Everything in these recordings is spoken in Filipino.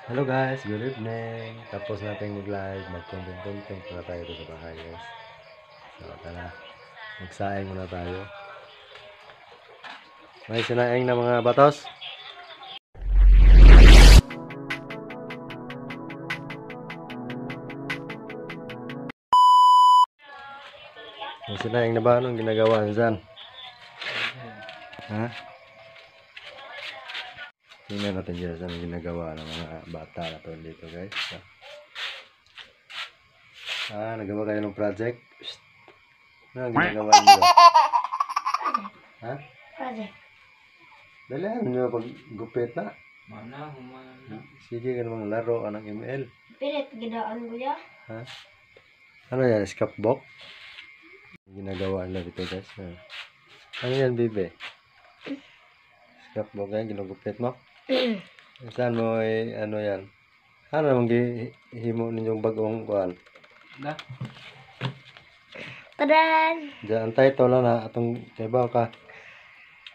Hello guys, good evening. Tapos natin mag-live, mag-content muna tayo dito sa bahay guys. So tara, magsaing muna tayo. May sinaing na mga batos. May sinaing na ba? Anong ginagawa dyan? Ha? Tingnan natin guys anong ginagawa ng mga bata na to dito guys. Nagawa kayo ng project? Shhh. Ano ang ginagawa niyo? Ha? Project. Dalihan nyo pag gupit na. Mana, humana. Sige ka namang laro ng ML. Pilit, gidaan ko ya. Ha? Ano yan? Scrapbook? Ginagawa nila dito guys. Ano yan, bibe? Scrapbook yan, ginagupit mo? Saan mo ano yan? Ano namang himo ninyong bagong kuhan? Da. Tadan! Diyan, ang title na atong kaibaw ka.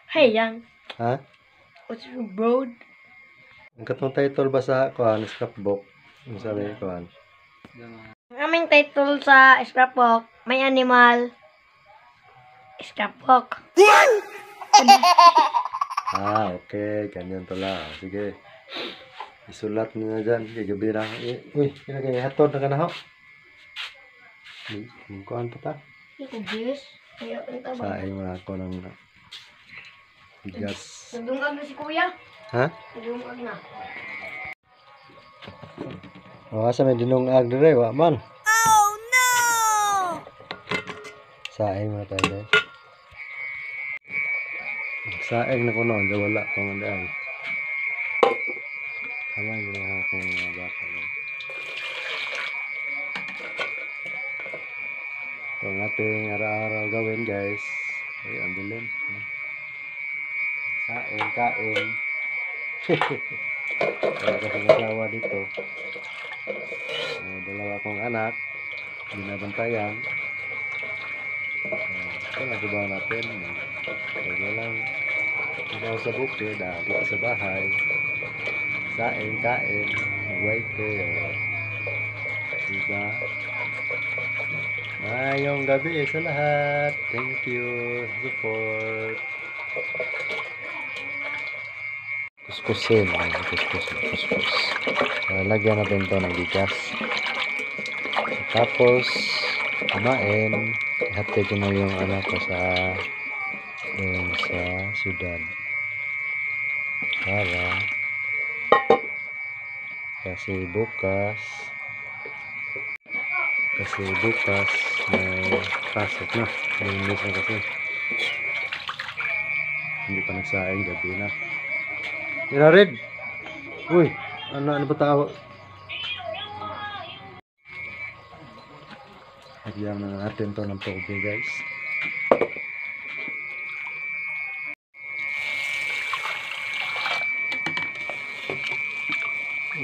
Hey, yan. Ha? What's your broad? Ang katong title ba sa kuhan? Scrapbook? Ang sabi kuhan? Ang aming title sa scrapbook, may animal. Scrapbook. Okay. Ganyan to lang. Sige. Isulat nyo na dyan. Gabi na. Uy, pinagayatod na ka na ho. Kuhan pa ta? Ito, Diyos. Kaya, ang taba. Saing mo na ako ng bigas. Nadungag na si kuya. Ha? Nadungag na. Asa may dinungag dire, wa man. Oh, no! Saing mo na tayo guys. Saing na ko noon, wala pa man daan. Alam mo na akong mga bata guys. Ito ang ating araw-araw gawin guys. Ay, ang dilim. Saing, kain. Wala kasi masawa dito. Dalawa akong anak. Binabantayan. Ito nagawa natin. Kaya lang ikaw sa bukid, dito sa bahay. Saing, kain. Mag-wifi. Diba? Mayong gabi sa lahat. Thank you. Support. Kuskusin. Kuskus. Lagyan natin ito ng bigas. Tapos, kumain. Ihatid ko na yung anak ko sa syudad. Kasi bukas may pasok na. Linis na kasi. Hindi pa nagsaing, gabi na. Red. Uy, ano ba tao? Lagyan na natin to ng tubig guys.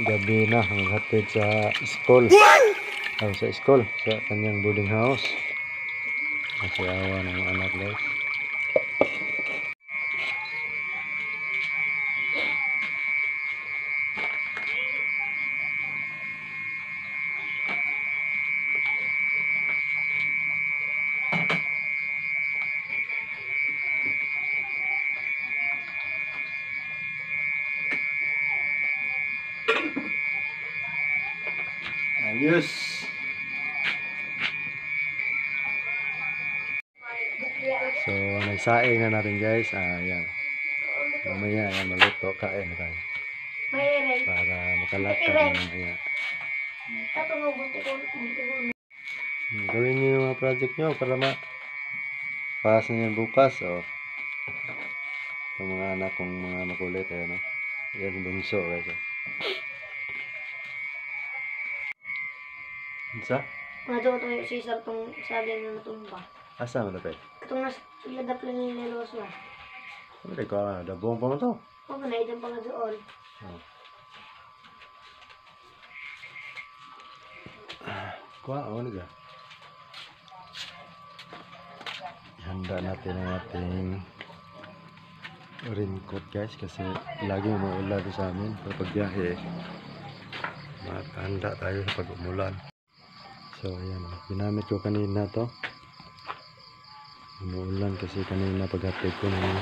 Gabi na, maghatid sa school. Sa kanyang boarding house. Kasi awa ng anak guys. Ayos. So, nagsaing na natin guys. Ayan. Mamaya, ayan, maluto. Kain na tayo. May Para makalakad na mamaya. buti ko. Gawin niyo yung mga project nyo para pass na yan bukas. Yung mga anak kong mga makulit. Ayan, yan bunso guys. Isa? Mga doon si Cesar tong saging na natumba. Asa mo tapit? Itong nasilagap lang yung nilos na. Ano ko dabong pa mo to? Huwag na, itong pang doon. Kuha, ano ka? Handa natin ang ating raincoat guys kasi lagi maulan sa amin kapag biyahe. Makahanda tayo sa pag-umulan. So ayan, ginamit ko kanina to. Umuulan kasi kanina paghatid ko ng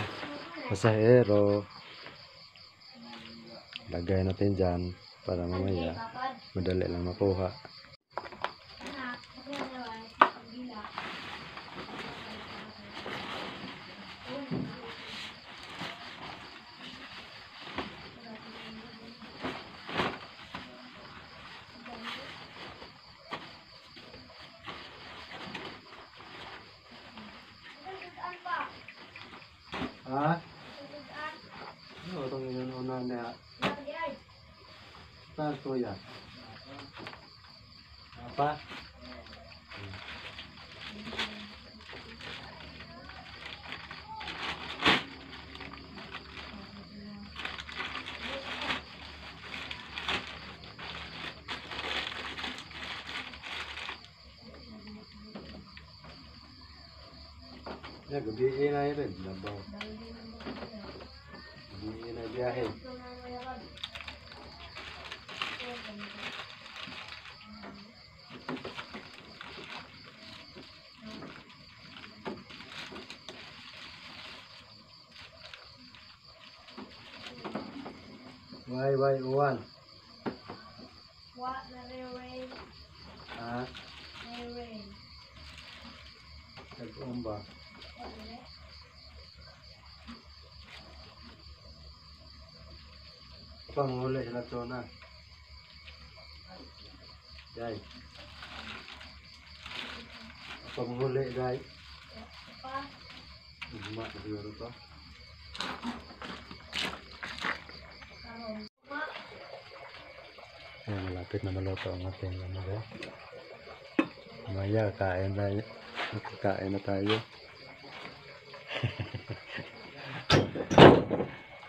pasahero. Lagay natin dyan para mamaya madali lang makuha. Ha? Ano itong inuuna niya? Saan ko yan? Apa? Ya, gabi na yun rin. Labaw. Gabi na biyahe. Why, uwan? What? Rain. Ha? Rain. Nag-uwan ba? Panghuli sila tuna. Day. Panghuli, day. Ugma, siguro to. Ayan, malapit na maluto ang ating ano ba? Maya, kain tayo. Kain na tayo.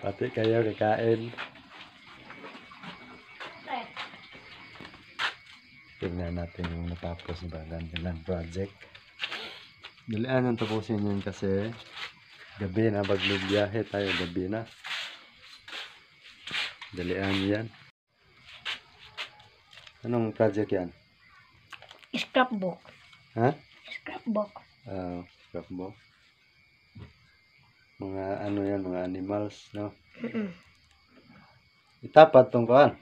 Pati kayo kakain. Tingnan natin yung natapos na Bagandalan project. Dalian yung tapusin yun kasi gabi na, bagbiyahe tayo gabi na. Dalian yan. Anong project yan? Scrapbook. Ha? Scrapbook. Scrapbook. Mga ano yan, mga animals, no? Itapat tong kuan.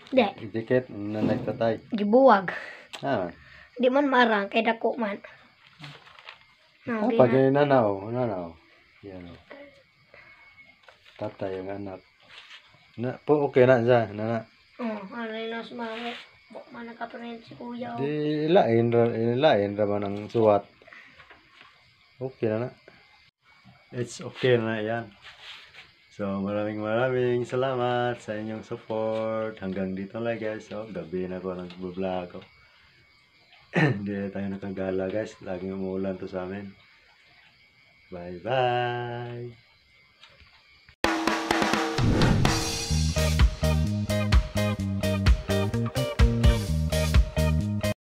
Di. Idikit, nanay tatay. Gibuwag. Ah. Di man marang kay dako man. Oh, pag nanaw. Yan o. Tatay ang anak. Na, po okay na siya, nana. Ano na sumali. Buk man nakaparin si kuya. Di ilain raman ang suwat. Okay na. It's okay na yan. So maraming salamat sa inyong support. Hanggang dito lang guys. So gabi na ko nag-vlog ko. Hindi tayo nakagala guys. Laging umuulan to sa amin. Bye bye.